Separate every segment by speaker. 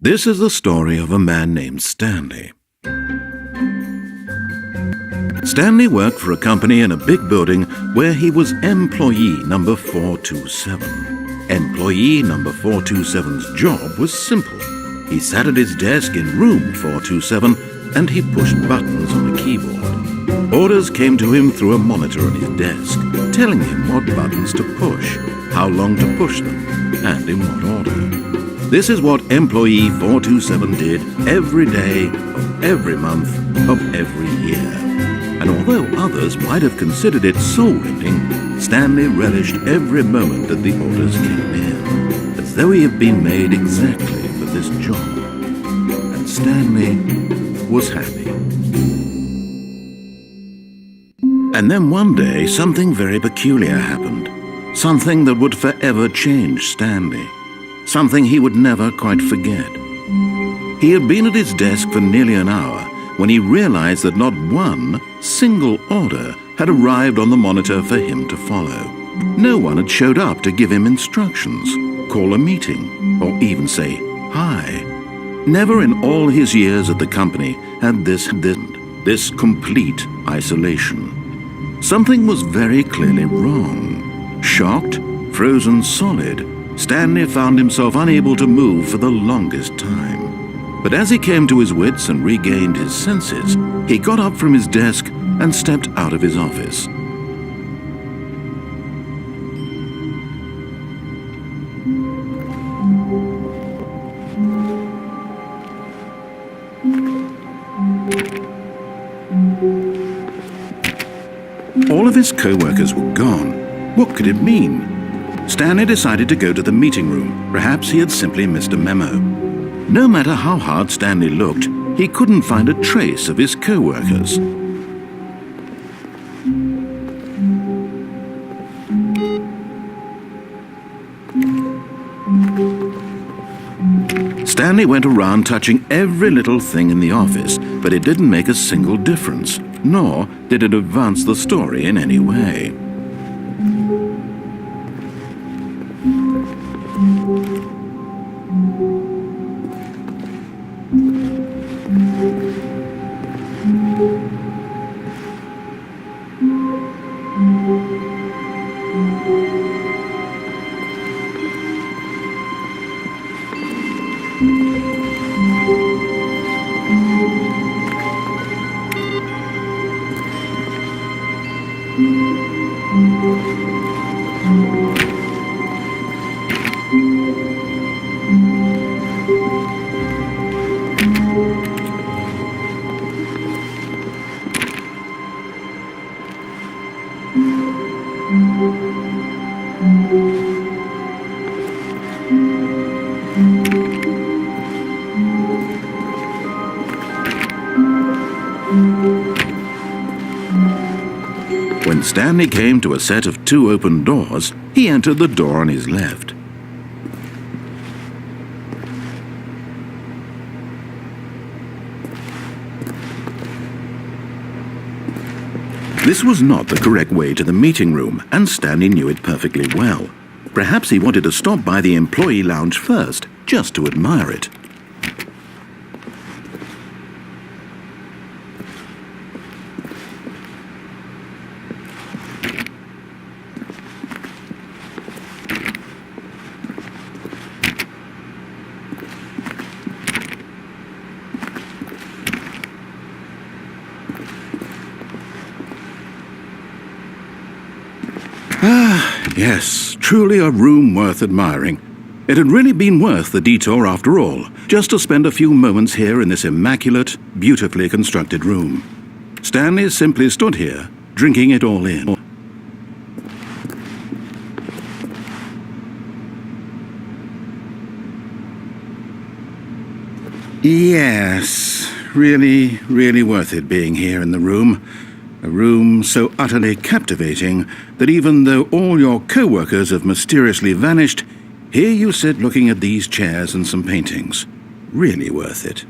Speaker 1: This is the story of a man named Stanley. Stanley worked for a company in a big building where he was employee number 427. Employee number 427's job was simple. He sat at his desk in room 427 and he pushed buttons on a keyboard. Orders came to him through a monitor on his desk, telling him what buttons to push, how long to push them, and in what order. This is what employee 427 did every day of every month of every year. And although others might have considered it soul-rending, Stanley relished every moment that the orders came in, as though he had been made exactly for this job. And Stanley was happy. And then one day, something very peculiar happened. Something that would forever change Stanley. Something he would never quite forget. He had been at his desk for nearly an hour when he realized that not one single order had arrived on the monitor for him to follow. No one had showed up to give him instructions, call a meeting, or even say hi. Never in all his years at the company had this complete isolation. Something was very clearly wrong. Shocked, frozen solid, Stanley found himself unable to move for the longest time. But as he came to his wits and regained his senses, he got up from his desk and stepped out of his office. All of his co-workers were gone. What could it mean? Stanley decided to go to the meeting room. Perhaps he had simply missed a memo. No matter how hard Stanley looked, he couldn't find a trace of his co-workers. Stanley went around touching every little thing in the office, but it didn't make a single difference, nor did it advance the story in any way. When Stanley came to a set of 2 open doors, he entered the door on his left. This was not the correct way to the meeting room, and Stanley knew it perfectly well. Perhaps he wanted to stop by the employee lounge first, just to admire it. Yes, truly a room worth admiring. It had really been worth the detour after all, just to spend a few moments here in this immaculate, beautifully constructed room. Stanley simply stood here, drinking it all in. Yes, really worth it being here in the room. A room so utterly captivating that even though all your co-workers have mysteriously vanished, here you sit looking at these chairs and some paintings. Really worth it.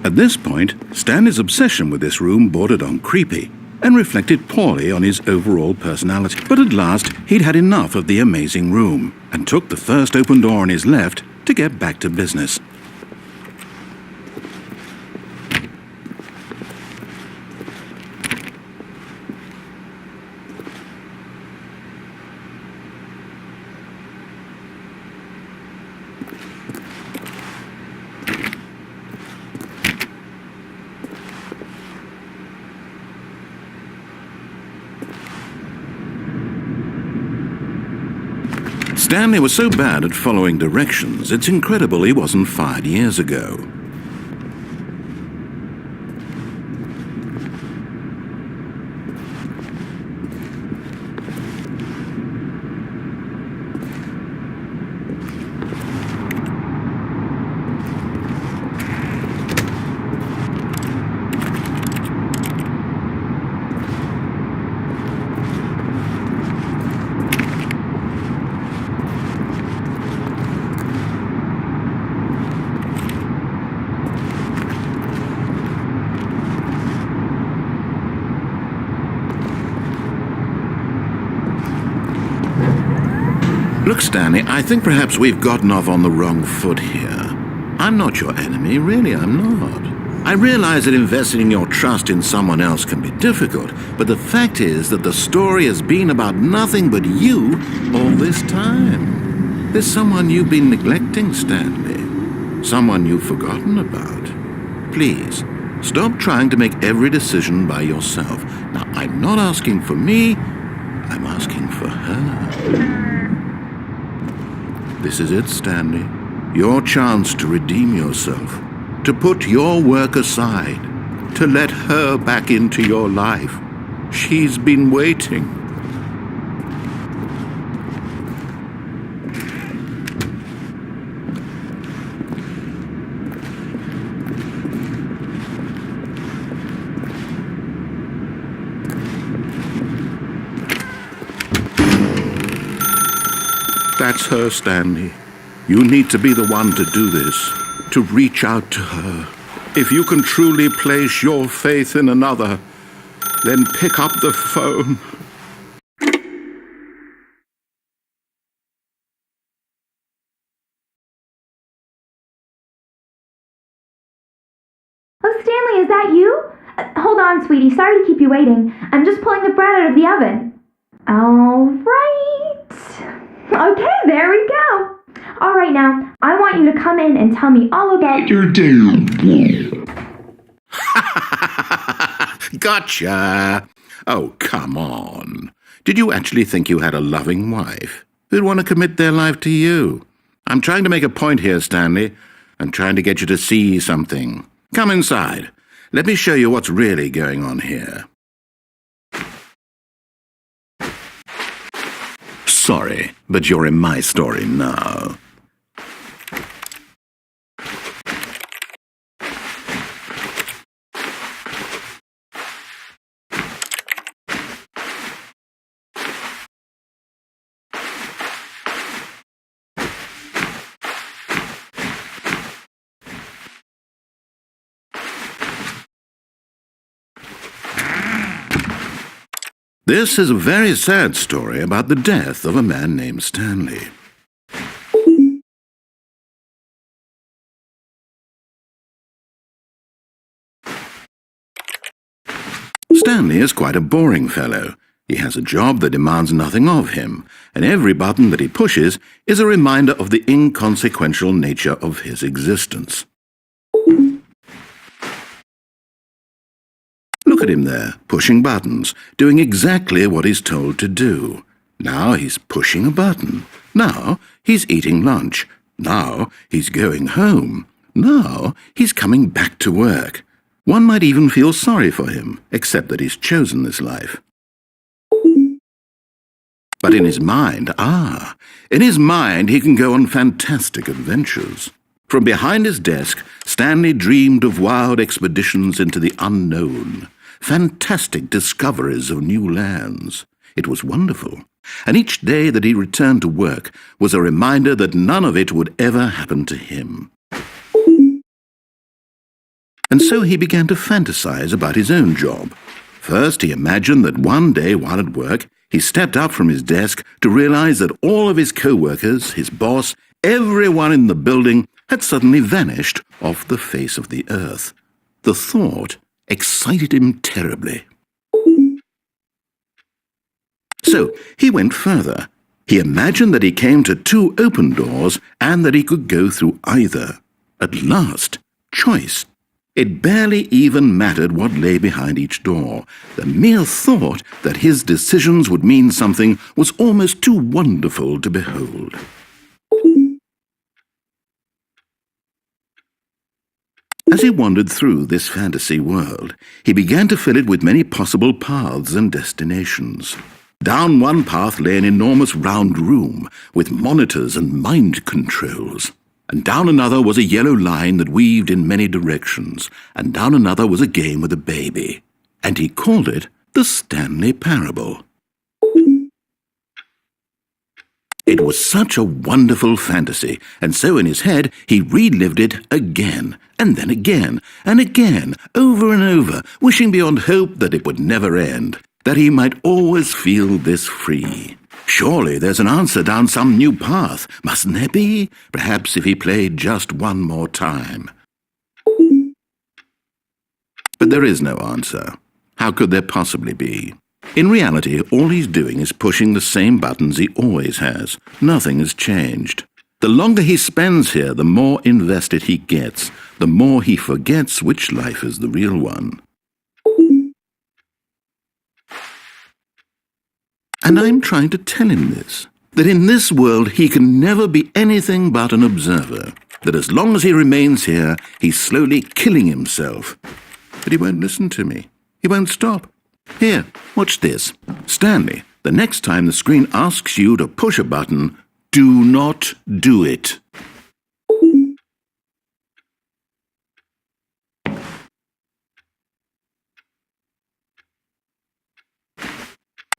Speaker 1: At this point, Stanley's obsession with this room bordered on creepy. and reflected poorly on his overall personality. But at last, he'd had enough of the amazing room, and took the first open door on his left to get back to business. Stanley was so bad at following directions, it's incredible he wasn't fired years ago. Look, Stanley, I think perhaps we've gotten off on the wrong foot here. I'm not your enemy, really, I'm not. I realize that investing your trust in someone else can be difficult, but the fact is that the story has been about nothing but you all this time. There's someone you've been neglecting, Stanley. Someone you've forgotten about. Please, stop trying to make every decision by yourself. Now, I'm not asking for me, I'm asking for her. This is it, Stanley. Your chance to redeem yourself, to put your work aside, to let her back into your life. She's been waiting. That's her, Stanley. You need to be the one to do this, to reach out to her. If you can truly place your faith in another, then pick up the phone.
Speaker 2: Oh, Stanley, is that you? Hold on, sweetie. Sorry to keep you waiting. I'm just pulling the bread out of the oven. All right. Okay, there we go. All right, now, I want you to come in and tell me all about your day.
Speaker 1: Gotcha! Oh, come on. Did you actually think you had a loving wife who'd want to commit their life to you? I'm trying to make a point here, Stanley. I'm trying to get you to see something. Come inside. Let me show you what's really going on here. Sorry, but you're in my story now. This is a very sad story about the death of a man named Stanley. Stanley is quite a boring fellow. He has a job that demands nothing of him, and every button that he pushes is a reminder of the inconsequential nature of his existence. Look at him there, pushing buttons, doing exactly what he's told to do. Now he's pushing a button. Now he's eating lunch. Now he's going home. Now he's coming back to work. One might even feel sorry for him, except that he's chosen this life. But in his mind, he can go on fantastic adventures. From behind his desk, Stanley dreamed of wild expeditions into the unknown, fantastic discoveries of new lands. It was wonderful, and each day that he returned to work was a reminder that none of it would ever happen to him. And so he began to fantasize about his own job. First, he imagined that one day while at work, he stepped up from his desk to realize that all of his co-workers, his boss, everyone in the building had suddenly vanished off the face of the earth. The thought excited him terribly. So he went further. He imagined that he came to two open doors and that he could go through either. At last, choice. It barely even mattered what lay behind each door. The mere thought that his decisions would mean something was almost too wonderful to behold. As he wandered through this fantasy world, he began to fill it with many possible paths and destinations. Down one path lay an enormous round room with monitors and mind controls. And down another was a yellow line that weaved in many directions, and down another was a game with a baby. And he called it the Stanley Parable. It was such a wonderful fantasy, and so in his head he relived it again, and then again, and again, over and over, wishing beyond hope that it would never end, that he might always feel this free. Surely there's an answer down some new path, mustn't there be? Perhaps if he played just one more time. But there is no answer. How could there possibly be? In reality, all he's doing is pushing the same buttons he always has. Nothing has changed. The longer he spends here, the more invested he gets, the more he forgets which life is the real one. And I'm trying to tell him this, that in this world he can never be anything but an observer, that as long as he remains here, he's slowly killing himself. But he won't listen to me. He won't stop. Here, watch this. Stanley, the next time the screen asks you to push a button, do not do it.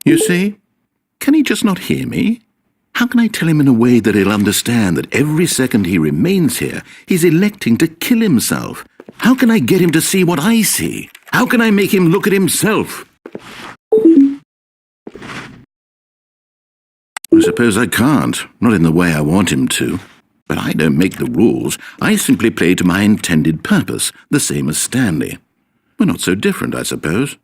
Speaker 1: You see? Can he just not hear me? How can I tell him in a way that he'll understand that every second he remains here, he's electing to kill himself? How can I get him to see what I see? How can I make him look at himself? I suppose I can't, not in the way I want him to. But I don't make the rules. I simply play to my intended purpose, the same as Stanley. We're not so different, I suppose.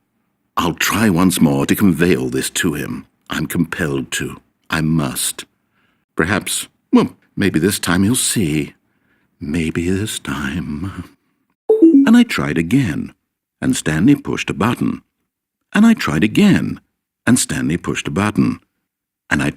Speaker 1: I'll try once more to convey all this to him. I'm compelled to. I must. Perhaps, well, maybe this time he'll see. Maybe this time. And I tried again, and Stanley pushed a button. And I tried again, and Stanley pushed a button. And I